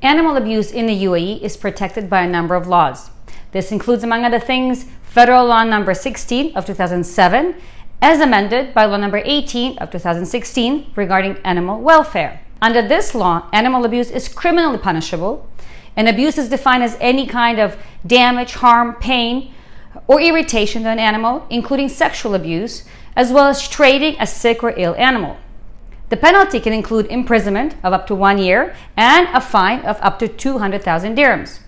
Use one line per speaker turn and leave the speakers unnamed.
Animal abuse in the UAE is protected by a number of laws. This includes, among other things, Federal Law Number 16 of 2007, as amended by Law Number 18 of 2016 regarding animal welfare. Under this law, animal abuse is criminally punishable, and abuse is defined as any kind of damage, harm, pain, or irritation to an animal, including sexual abuse, as well as trading a sick or ill animal. The penalty can include imprisonment of up to 1 year and a fine of up to 200,000 dirhams.